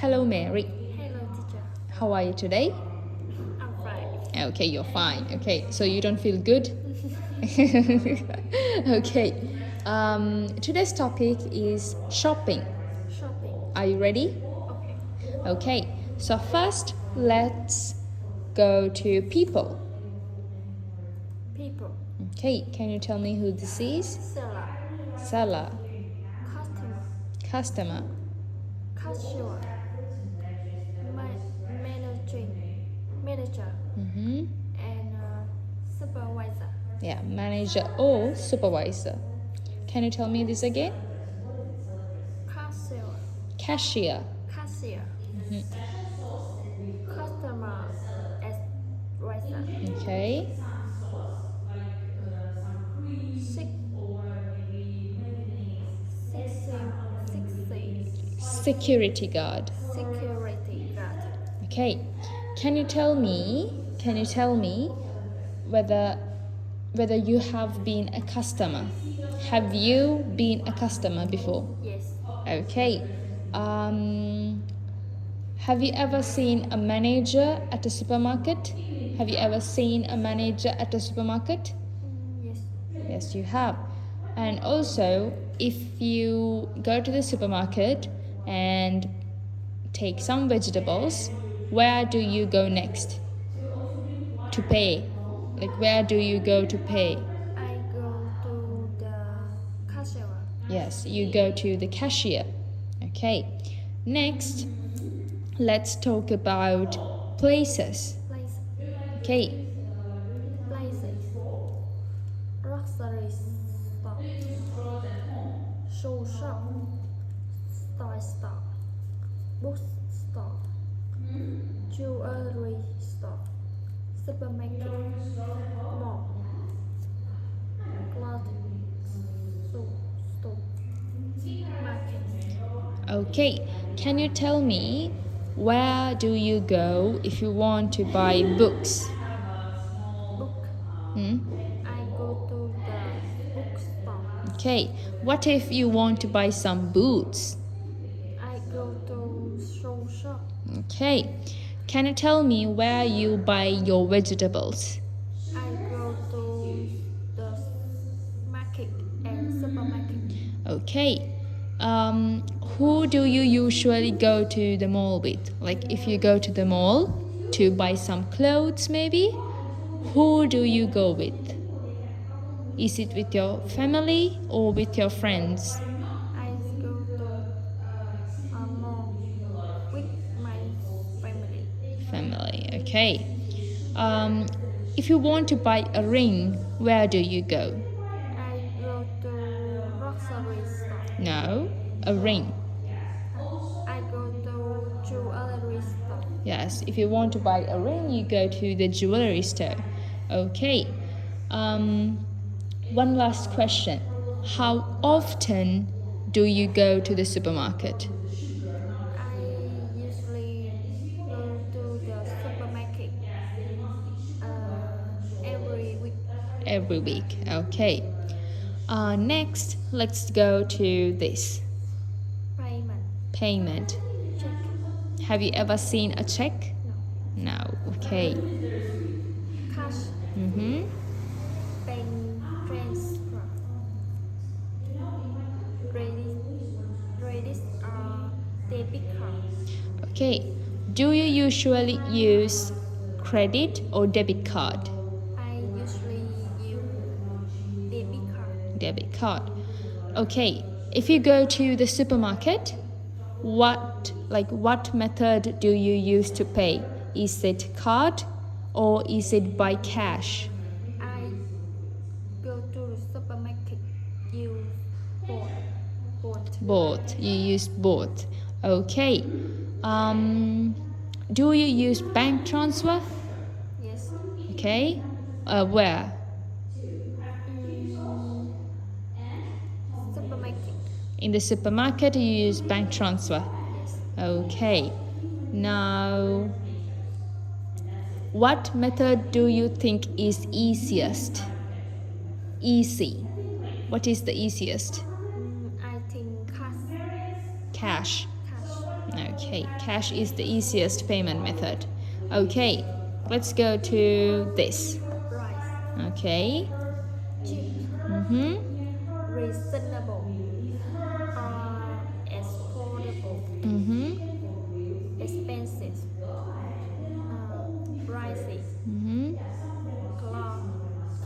Hello, Mary. Hello, teacher. How are you today? I'm fine. Okay, you're fine. Okay, so you don't feel good? Okay. Today's topic is shopping. Shopping. Are you ready? Okay. Okay, so first let's go to people. People. Okay, can you tell me who this is? Seller. Seller. Customer. Customer. Cashier. Manager. And supervisor. Yeah, manager or supervisor. Can you tell me this again? Cashier. Cashier. Cashier. Customer advisor. Okay. Security guard. Security guard. Okay. Can you tell me whether you have been a customer? Have you been a customer before? Yes. Okay. Have you ever seen a manager at a supermarket? Have you ever seen a manager at a supermarket? Yes. Yes, you have. And also, if you go to the supermarket and take some vegetables, where do you go next to pay? Like, where do you go to pay? I go to the cashier. Yes, you go to the cashier. Okay. Next, let's talk about places. Place. Okay. Places. Grocery store. Shoe shop. Toy store. Bookstore. Jewelry store. Supermarket. Mall. Clothing store. Market. Okay. Can you tell me where do you go if you want to buy books? Book. I go to the bookstore. Okay. What if you want to buy some boots? I go to shoe shop. Okay. Can you tell me where you buy your vegetables? I go to the market and supermarket. Okay. Who do you usually go to the mall with? Like, if you go to the mall to buy some clothes, maybe, who do you go with? Is it with your family or with your friends? I go to a mall with my family. Family, okay. If you want to buy a ring, where do you go? I go to grocery store. No, a ring. I go to jewelry store. Yes, if you want to buy a ring, you go to the jewelry store. Okay. One last question. How often do you go to the supermarket? I usually go to the supermarket every week. Every week. Okay. Next, let's go to this. Payment. Check. Have you ever seen a check? No. No. Okay. Cash. Bank transfer. Credit or debit card. Okay. Do you usually use credit or debit card? I usually use debit card. Debit card. Okay. If you go to the supermarket, what method do you use to pay? Is it card or is it by cash? I go to the supermarket. Use both. Both. You use both. Okay. Do you use bank transfer? Yes. Okay. Where? Supermarket. In the supermarket, you use bank transfer. Yes. Okay. Now, what method do you think is easiest? Easy. What is the easiest? I think cash. Cash. Cash. Okay, cash is the easiest payment method. Okay, let's go to this. Price. Okay. Cheap. Mm-hmm. Reasonable. Affordable. Mm-hmm. Expensive. Pricey. Mm-hmm.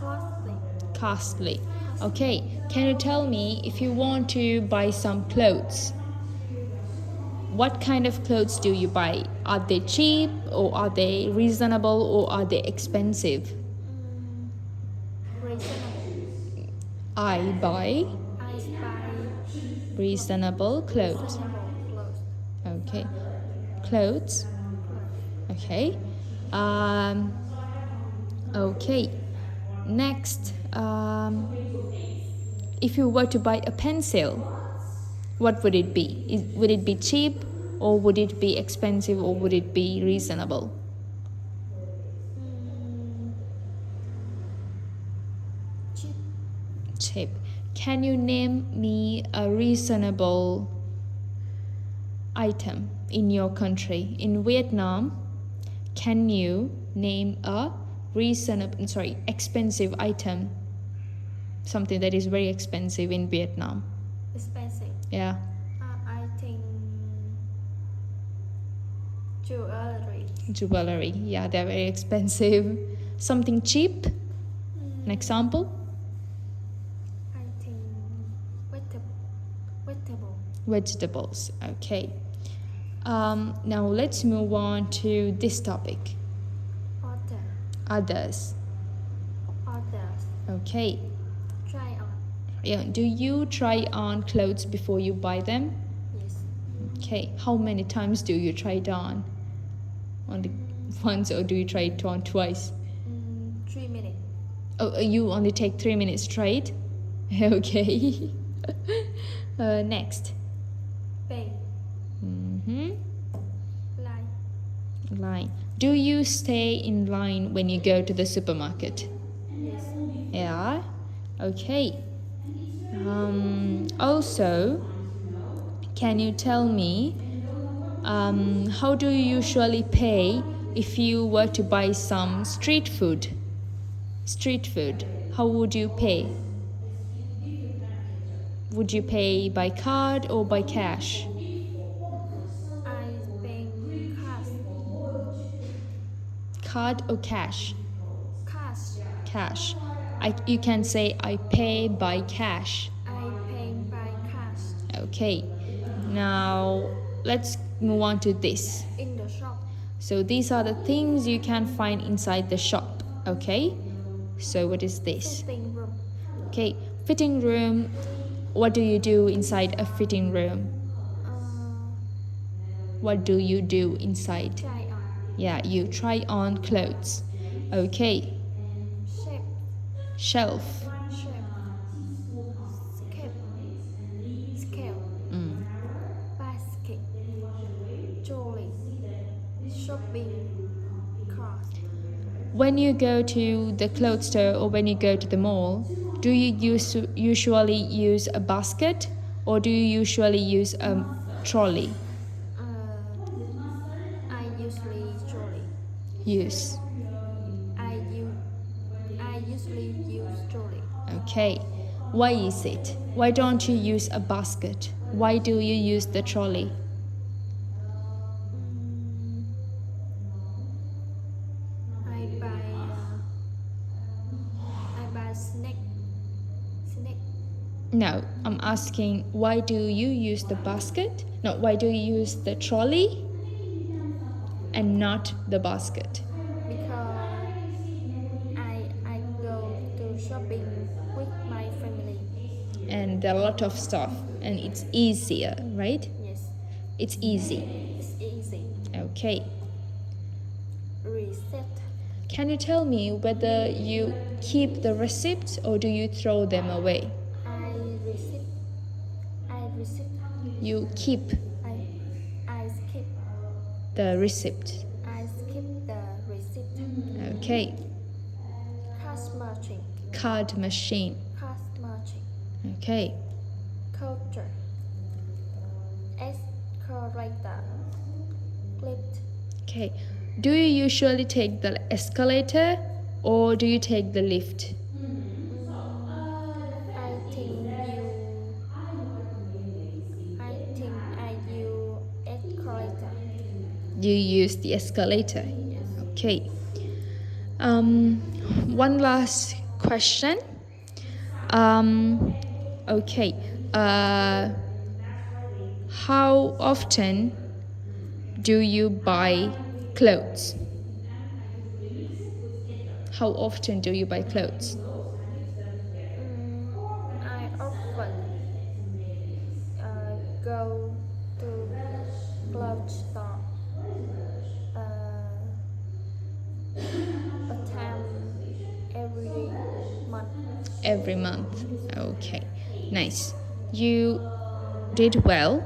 Costly. Costly. Okay, can you tell me if you want to buy some clothes? What kind of clothes do you buy? Are they cheap or are they reasonable or are they expensive? Reasonable. I buy I buy reasonable clothes. reasonable clothes. Okay. Clothes. Okay. Um, okay. Next, if you were to buy a pencil, what would it be? Would it be cheap or would it be expensive or would it be reasonable? Cheap. Cheap. Can you name me a reasonable item in your country? In Vietnam, can you name a expensive item? Something that is very expensive in Vietnam. Expensive. Yeah. I think jewelry. Jewelry. Yeah, they're very expensive. Something cheap? An example? I think vegetable. Vegetables. Okay. Now let's move on to this topic. Others. Others. Okay. Try on. Yeah. Do you try on clothes before you buy them? Yes. Okay. How many times do you try it on? Only once or do you try it on twice? 3 minutes. Oh, you only take 3 minutes to try it? Okay. Next. Pay. Mm-hmm. Line. Do you stay in line when you go to the supermarket? Yes. Yeah. Okay. Also, can you tell me how do you usually pay if you were to buy some street food? Street food. How would you pay? Would you pay by card or by cash? I pay cash. Card or cash? Cash. Cash. You can say I pay by cash. I pay by cash. Okay. Now let's move on to this. In the shop. So these are the things you can find inside the shop. Okay. So what is this? Fitting room. Okay. Fitting room. What do you do inside a fitting room? What do you do inside? Try on. Yeah, you try on clothes. Okay. Shape. Shelf. Shape. Scale. Basket. Jewelry. Shopping cart. When you go to the clothes store or when you go to the mall, do you usually use a basket or do you usually use a trolley? I usually trolley. Use. I usually use trolley. Okay. Why is it? Why don't you use a basket? Why do you use the trolley? I buy snack. No, I'm asking why do you use the basket? No, why do you use the trolley and not the basket? Because I go to shopping with my family. And there are a lot of stuff and it's easier, right? Yes. It's easy. It's easy. Okay. Reset. Can you tell me whether you keep the receipts or do you throw them away? I receipt. You keep I skip. the receipt. I skip the receipt. Okay. Cash machine. Card machine. Cash machine. Okay. Culture. escalator, lift. Okay. Do you usually take the escalator or do you take the lift? I use escalator. You use the escalator. Yes. Okay. One last question. Okay. How often do you buy clothes? How often do you buy clothes? I often go to clothes store. A time every month. Every month. Okay. Nice. You did well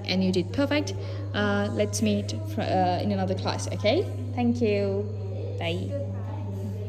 and you did perfect. Let's meet in another class, okay? Thank you. Bye. Goodbye.